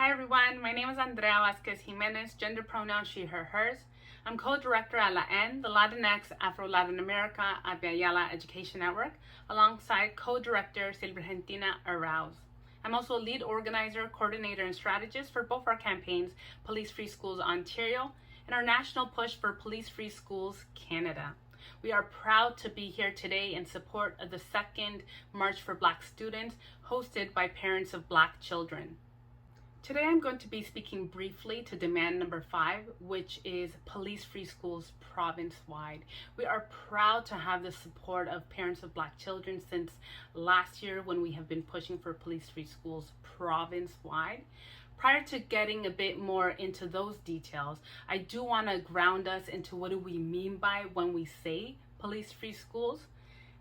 Hi everyone, my name is Andrea Vásquez Jiménez, gender pronoun she, her, hers. I'm co-director at LAEN, the Latinx, Afro-Latin-America, Abya Yala Education Network, alongside co-director Silvergentina Arouse. I'm also a lead organizer, coordinator, and strategist for both our campaigns, Police Free Schools Ontario, and our national push for Police Free Schools Canada. We are proud to be here today in support of the second March for Black Students, hosted by parents of Black children. Today I'm going to be speaking briefly to demand number 5, which is Police Free Schools province-wide. We are proud to have the support of parents of Black children since last year when we have been pushing for Police Free Schools province-wide. Prior to getting a bit more into those details, I do want to ground us into what do we mean by when we say Police Free Schools.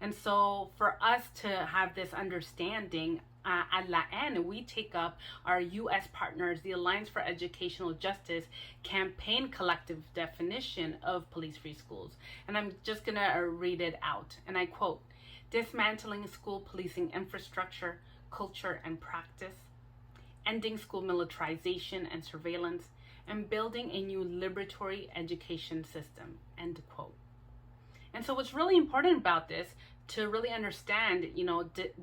And so for us to have this understanding, at LAEN, we take up our U.S. partners, the Alliance for Educational Justice campaign collective definition of police free schools. And I'm just going to read it out. And I quote, dismantling school policing infrastructure, culture, and practice, ending school militarization and surveillance, and building a new liberatory education system, end quote. And so what's really important about this, to really understand,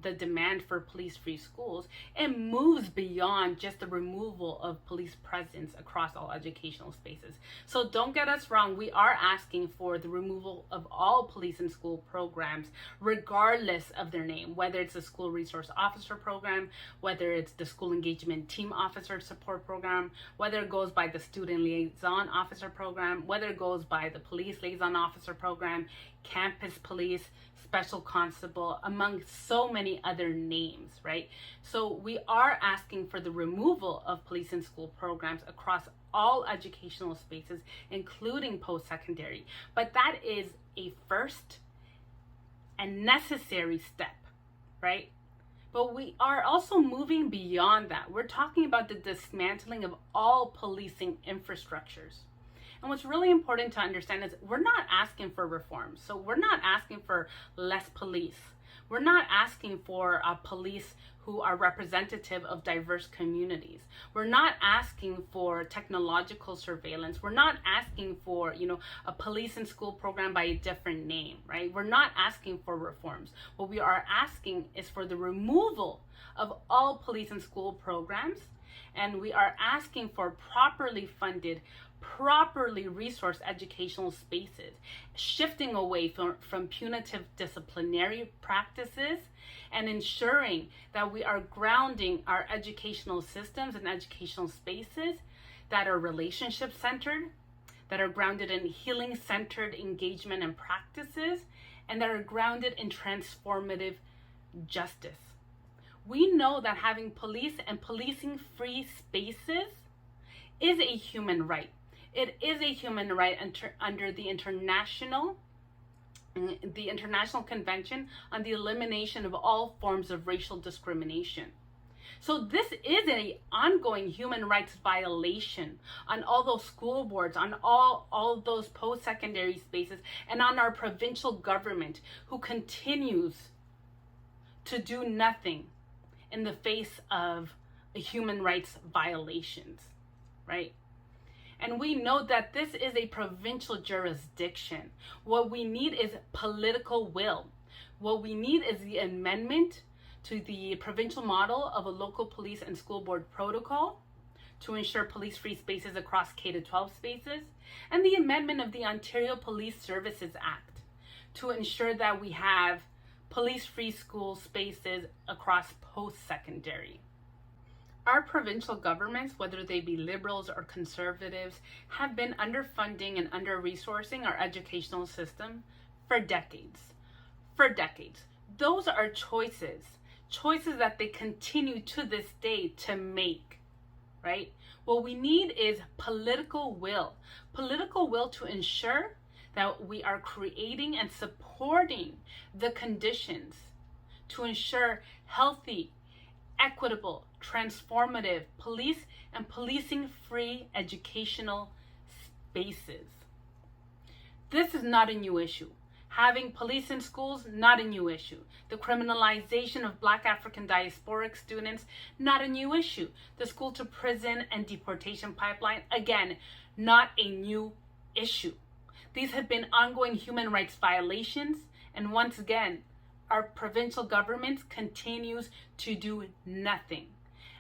the demand for police-free schools, it moves beyond just the removal of police presence across all educational spaces. So don't get us wrong, we are asking for the removal of all police and school programs, regardless of their name, whether it's the school resource officer program, whether it's the school engagement team officer support program, whether it goes by the student liaison officer program, whether it goes by the police liaison officer program, campus police, special constable, among so many other names, right? So we are asking for the removal of police and school programs across all educational spaces, including post-secondary. But that is a first and necessary step, right? But we are also moving beyond that. We're talking about the dismantling of all policing infrastructures. And what's really important to understand is we're not asking for reforms. So we're not asking for less police. We're not asking for police who are representative of diverse communities. We're not asking for technological surveillance. We're not asking for, a police and school program by a different name, right? We're not asking for reforms. What we are asking is for the removal of all police and school programs. And we are asking for properly funded, properly resourced educational spaces, shifting away from punitive disciplinary practices and ensuring that we are grounding our educational systems and educational spaces that are relationship centered, that are grounded in healing centered engagement and practices, and that are grounded in transformative justice. We know that having police and policing free spaces is a human right. It is a human right under the International Convention on the Elimination of All Forms of Racial Discrimination. So this is an ongoing human rights violation on all those school boards, on all those post-secondary spaces, and on our provincial government who continues to do nothing in the face of human rights violations, right? And we know that this is a provincial jurisdiction. What we need is political will. What we need is the amendment to the provincial model of a local police and school board protocol to ensure police-free spaces across K-12 spaces, and the amendment of the Ontario Police Services Act to ensure that we have police-free school spaces across post-secondary. Our provincial governments, whether they be liberals or conservatives, have been underfunding and under-resourcing our educational system for decades. For decades. Those are choices that they continue to this day to make, right? What we need is political will to ensure that we are creating and supporting the conditions to ensure healthy, equitable, transformative police and policing-free educational spaces. This is not a new issue. Having police in schools, not a new issue. The criminalization of Black African diasporic students, not a new issue. The school to prison and deportation pipeline, again, not a new issue. These have been ongoing human rights violations, and once again, our provincial governments continues to do nothing.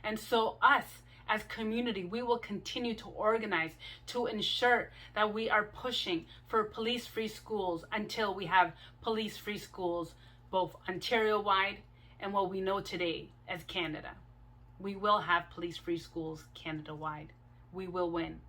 And so us, as community, we will continue to organize to ensure that we are pushing for police-free schools until we have police-free schools both Ontario-wide and what we know today as Canada. We will have police-free schools Canada-wide. We will win.